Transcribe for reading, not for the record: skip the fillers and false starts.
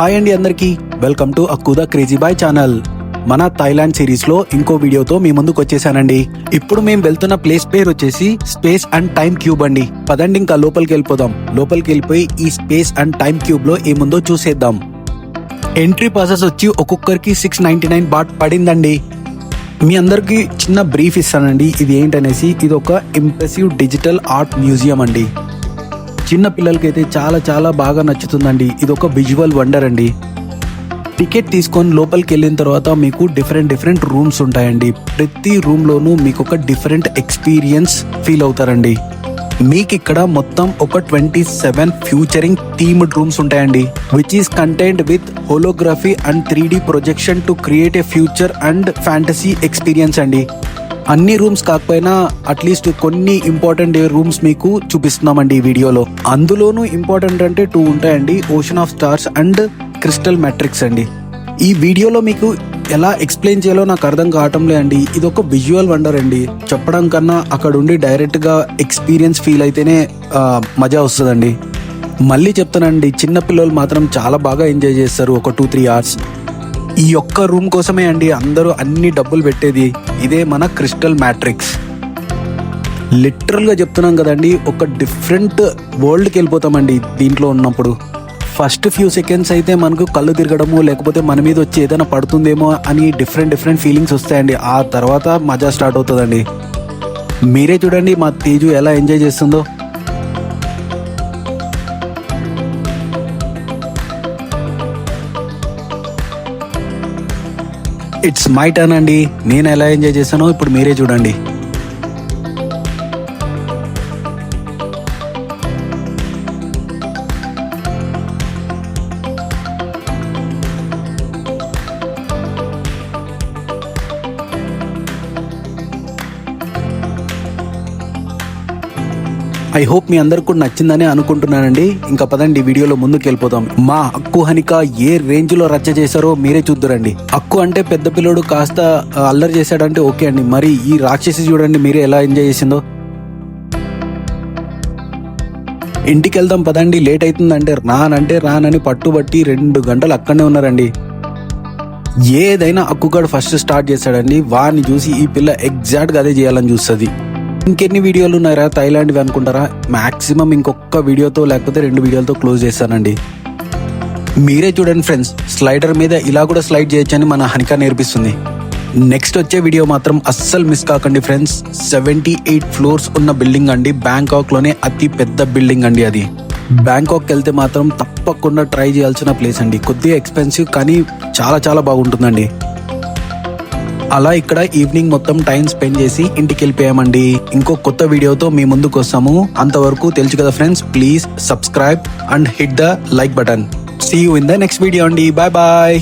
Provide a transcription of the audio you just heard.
Hi అండి అందరికీ, welcome to అక్కుదా క్రేజీ బాయ్ ఛానల్. మన థాయిలాండ్ సిరీస్ లో ఇంకో వీడియోతో మీ ముందుకు వచ్చేసానండి. ఇప్పుడు మేము వెళ్తున్న ప్లేస్ పేరు వచ్చేసి స్పేస్ అండ్ టైం క్యూబ్ అండి. పదండి ఇంకా లోపలికి వెళ్ళిపోదాం. లోపలికి వెళ్ళిపోయి ఈ స్పేస్ అండ్ టైం క్యూబ్ లో ఏముందో చూసేద్దాం. ఎంట్రీ పాసెస్ వచ్చి ఒక్కొక్కరికి 699 బాట్ పడిందండి. మీ అందరికి చిన్న బ్రీఫ్ ఇస్తానండి ఇది ఏంటనేసి. ఇది ఒక ఇంప్రెసివ్ డిజిటల్ ఆర్ట్ మ్యూజియం అండి. చిన్న పిల్లలకైతే చాలా చాలా బాగా నచ్చుతుందండి. ఇది ఒక విజువల్ వండర్ అండి. టికెట్ తీసుకొని లోపలికి వెళ్ళిన తర్వాత మీకు డిఫరెంట్ రూమ్స్ ఉంటాయండి. ప్రతి రూమ్ లోనూ మీకు ఒక డిఫరెంట్ ఎక్స్పీరియన్స్ ఫీల్ అవుతారండి. మీకు ఇక్కడ మొత్తం ఒక 27 ఫ్యూచరింగ్ థీమ్డ్ రూమ్స్ ఉంటాయండి, which is contained with holography and 3D projection to create a future and fantasy experience అండి. అన్ని రూమ్స్ కాకపోయినా అట్లీస్ట్ కొన్ని ఇంపార్టెంట్ రూమ్స్ మీకు చూపిస్తున్నామండి ఈ వీడియోలో. అందులోనూ ఇంపార్టెంట్ అంటే 2 ఉంటాయండి, ocean of stars and crystal matrix అండి. ఈ వీడియోలో మీకు ఎలా ఎక్స్ప్లెయిన్ చేయాలో నాకు అర్థం కావటంలే అండి. ఇది ఒక విజువల్ వండర్ అండి. చెప్పడం కన్నా అక్కడ ఉండి డైరెక్ట్ గా ఎక్స్పీరియన్స్ ఫీల్ అయితేనే మజా వస్తుందండి. మళ్ళీ చెప్తానండి, చిన్న పిల్లలు మాత్రం చాలా బాగా ఎంజాయ్ చేస్తారు ఒక 2-3 అవర్స్. ఈ ఒక్క రూమ్ కోసమే అండి అందరూ అన్ని డబ్బులు పెట్టేది. ఇదే మన క్రిస్టల్ మ్యాట్రిక్స్. లిటరల్ గా చెప్తున్నాం కదండి, ఒక డిఫరెంట్ వరల్డ్కి వెళ్ళిపోతామండి దీంట్లో ఉన్నప్పుడు. ఫస్ట్ ఫ్యూ సెకండ్స్ అయితే మనకు కళ్ళు తిరగడము, లేకపోతే మన మీద వచ్చి ఏదైనా పడుతుందేమో అని డిఫరెంట్ ఫీలింగ్స్ వస్తాయండి. ఆ తర్వాత మజా స్టార్ట్ అవుతుందండి. మీరే చూడండి మా తేజు ఎలా ఎంజాయ్ చేస్తుందో. ఇట్స్ మై టర్న్ అండి. నేను ఎలా ఎంజాయ్ చేశానో ఇప్పుడు మీరే చూడండి. ఐ హోప్ మీ అందరికి కూడా నచ్చిందని అనుకుంటున్నానండి. ఇంకా పదండి వీడియోలో ముందుకు వెళ్ళిపోతాం. మా అక్కు హనిక ఏ రేంజ్ లో రచ్చ చేశారో మీరే చూద్దురండి. అక్కు అంటే పెద్ద పిల్లోడు కాస్త అల్లరి చేశాడంటే ఓకే అండి, మరి ఈ రాక్షసి చూడండి మీరే ఎలా ఎంజాయ్ చేసిందో. ఇంటికి వెళ్దాం పదండి, లేట్ అవుతుందంటే రానని పట్టుబట్టి 2 గంటలు అక్కడనే ఉన్నారండి. ఏదైనా అక్కుగాడు ఫస్ట్ స్టార్ట్ చేశాడండి. వాడిని చూసి ఈ పిల్ల ఎగ్జాక్ట్ గా అదే చేయాలని చూస్తుంది. ఇంకెన్ని వీడియోలు ఉన్నారా థాయిలాండ్వి అనుకుంటారా? మాక్సిమం ఇంకొక వీడియోతో లేకపోతే 2 వీడియోలతో క్లోజ్ చేస్తానండి. మీరే చూడండి ఫ్రెండ్స్, స్లైడర్ మీద ఇలా కూడా స్లైడ్ చేయొచ్చని మన హనిక నేర్పిస్తుంది. నెక్స్ట్ వచ్చే వీడియో మాత్రం అస్సలు మిస్ కాకండి ఫ్రెండ్స్. 78 ఫ్లోర్స్ ఉన్న బిల్డింగ్ అండి. బ్యాంకాక్ లోనే అతి పెద్ద బిల్డింగ్ అండి అది. బ్యాంకాక్ వెళ్తే మాత్రం తప్పకుండా ట్రై చేయాల్సిన ప్లేస్ అండి. కొద్దిగా ఎక్స్పెన్సివ్ కానీ చాలా చాలా బాగుంటుందండి. అలా ఇక్కడ ఈవినింగ్ మొత్తం టైం స్పెండ్ చేసి ఇంటికి వెళ్ళిపోయామండి. ఇంకో కొత్త వీడియోతో మీ ముందుకు వస్తాము. అంతవరకు తెలుసు కదా friends, please subscribe and hit the like button. See you in the next video అండి. Bye bye.